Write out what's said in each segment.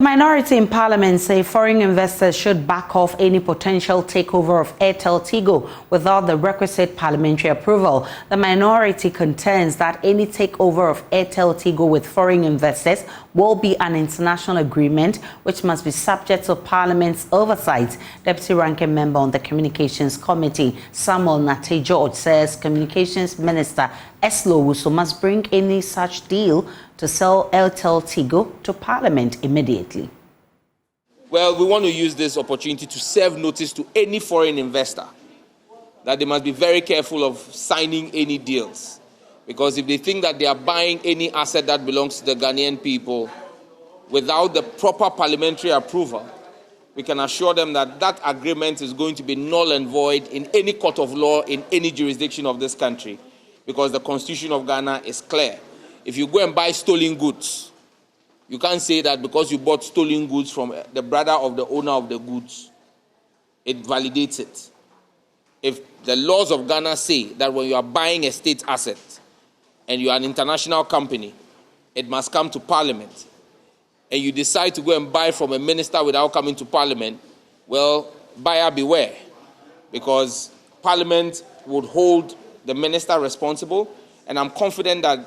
minority in Parliament say foreign investors should back off any potential takeover of Airtel Tigo without the requisite parliamentary approval. The minority contends that any takeover of Airtel Tigo with foreign investors will be an international agreement which must be subject to Parliament's oversight. Deputy Ranking Member on the Communications Committee, Samuel Nate George, says Communications Minister Eslo Owusu must bring any such deal to sell Airtel Tigo to Parliament immediately. Well, we want to use this opportunity to serve notice to any foreign investor that they must be very careful of signing any deals. Because if they think that they are buying any asset that belongs to the Ghanaian people without the proper parliamentary approval, we can assure them that that agreement is going to be null and void in any court of law in any jurisdiction of this country, because the Constitution of Ghana is clear. If you go and buy stolen goods, you can't say that because you bought stolen goods from the brother of the owner of the goods, it validates it. If the laws of Ghana say that when you are buying a state asset and you are an international company, it must come to Parliament, and you decide to go and buy from a minister without coming to Parliament, well, buyer beware, because Parliament would hold the minister responsible, and I'm confident that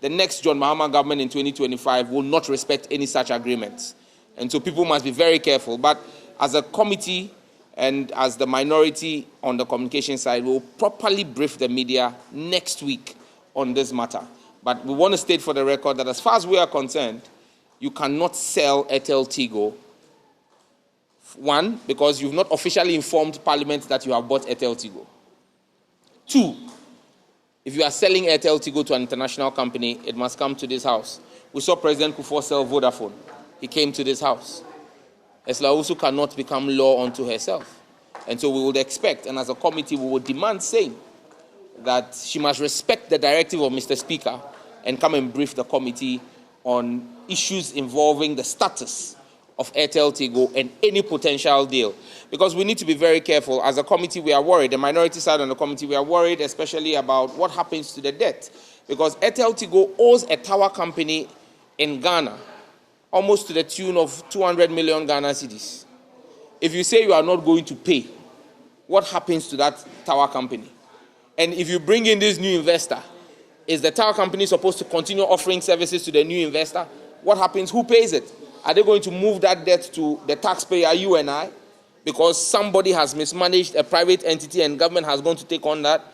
the next John Mahama government in 2025 will not respect any such agreements. And so people must be very careful. But as a committee and as the minority on the communication side, we'll properly brief the media next week on this matter. But we want to state for the record that as far as we are concerned, you cannot sell Airtel Tigo. One, because you've not officially informed Parliament that you have bought Airtel Tigo. Two, if you are selling Airtel Tigo to an international company, it must come to this house. We saw President Kufuor sell Vodafone. He came to this house. Eslo Owusu cannot become law unto herself. And so we would expect, and as a committee, we would demand saying that she must respect the directive of Mr. Speaker and come and brief the committee on issues involving the status of Airtel Tigo and any potential deal. Because we need to be very careful. As a committee, we are worried. The minority side on the committee, we are worried especially about what happens to the debt. Because Airtel Tigo owes a tower company in Ghana almost to the tune of 200 million Ghana cedis. If you say you are not going to pay, what happens to that tower company? And if you bring in this new investor, is the tower company supposed to continue offering services to the new investor? What happens? Who pays it? Are they going to move that debt to the taxpayer, you and I, because somebody has mismanaged a private entity and government has gone to take on that?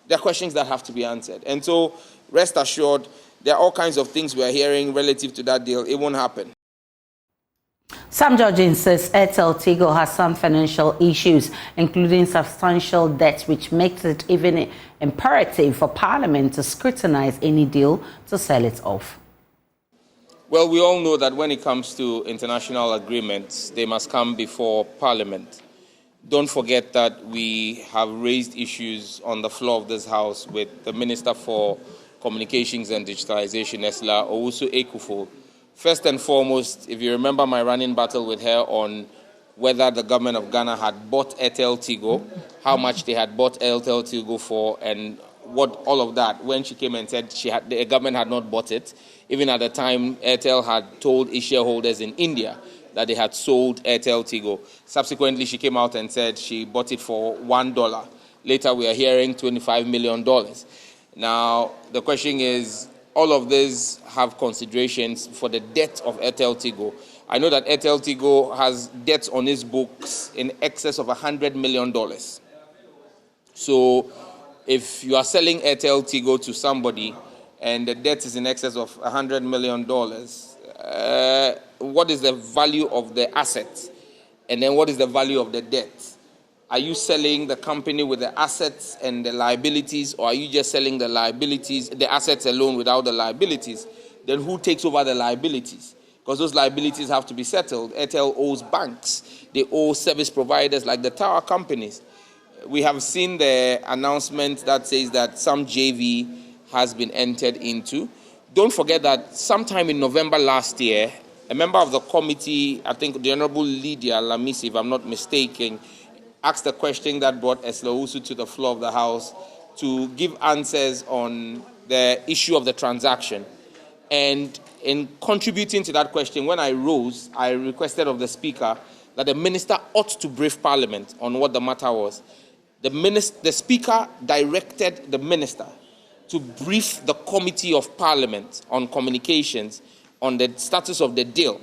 There are questions that have to be answered. And so, rest assured, there are all kinds of things we are hearing relative to that deal. It won't happen. Sam George insists Airtel Tigo has some financial issues, including substantial debt, which makes it even imperative for Parliament to scrutinize any deal to sell it off. Well, we all know that when it comes to international agreements, they must come before Parliament. Don't forget that we have raised issues on the floor of this House with the Minister for Communications and Digitalization, Eslo Owusu. First and foremost, if you remember my running battle with her on whether the government of Ghana had bought Airtel Tigo, how much they had bought Airtel Tigo for, and what all of that, when she came and said the government had not bought it, even at the time Airtel had told its shareholders in India that they had sold Airtel Tigo. Subsequently, she came out and said she bought it for $1. Later, we are hearing $25 million. Now, the question is, all of these have considerations for the debt of Airtel Tigo. I know that Airtel Tigo has debts on its books in excess of $100 million. So, if you are selling Airtel Tigo to somebody and the debt is in excess of $100 million, what is the value of the assets? And then what is the value of the debt? Are you selling the company with the assets and the liabilities, or are you just selling the liabilities, the assets alone without the liabilities? Then who takes over the liabilities? Because those liabilities have to be settled. Airtel owes banks. They owe service providers like the tower companies. We have seen the announcement that says that some JV has been entered into. Don't forget that sometime in November last year, a member of the committee, I think the Honorable Lydia Lamisi, if I'm not mistaken, asked a question that brought Eslo Owusu to the floor of the House to give answers on the issue of the transaction. And in contributing to that question, when I rose, I requested of the Speaker that the Minister ought to brief Parliament on what the matter was. The Speaker directed the Minister to brief the Committee of Parliament on Communications on the status of the deal.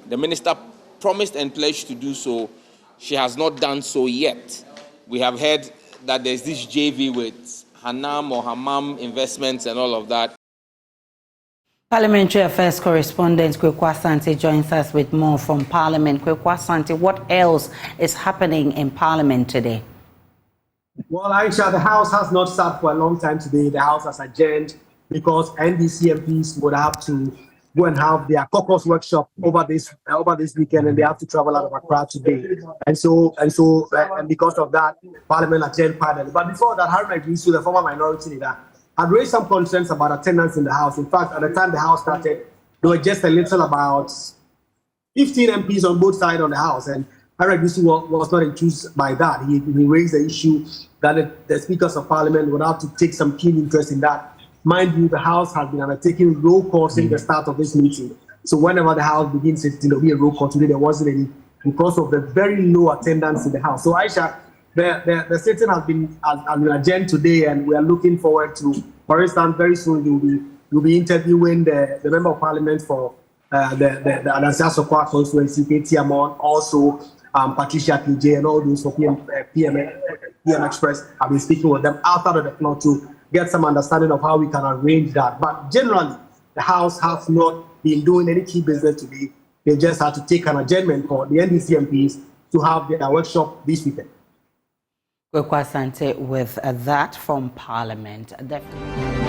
The Minister promised and pledged to do so. She has not done so yet. We have heard that there's this JV with Hanam or Hamam Investments and all of that. Parliamentary Affairs correspondent Kwekwa Asante joins us with more from Parliament. Kwekwa Asante, what else is happening in Parliament today? Well, Aisha, the House has not sat for a long time today. The House has adjourned because NDC MPs would have to go and have their caucus workshop over this weekend, and they have to travel out of Accra today. And because of that, Parliament adjourned finally. But before that, Haruna Iddrisu, the former minority leader, had raised some concerns about attendance in the House. In fact, at the time the House started, there were just a little about 15 MPs on both sides of the House, and Haruna Iddrisu was not enthused by that. He raised the issue that the Speakers of Parliament would have to take some keen interest in that. Mind you, the House has been undertaking roll call since the start of this meeting. So whenever the House begins sitting, there will be a roll call. Today there wasn't any because of the very low attendance in the House. So Aisha, the sitting has been adjourned today, and we are looking forward to, for instance, very soon you'll be interviewing the Member of Parliament for the Anasia Sokwa constituency, Katie Amon, also Patricia PJ, and all those for PM Express. I've been speaking with them outside of the floor to get some understanding of how we can arrange that. But generally, the House has not been doing any key business today. They just had to take an adjournment for the NDC MPs to have their workshop this weekend. Kwekwa Asante with that from Parliament. Definitely.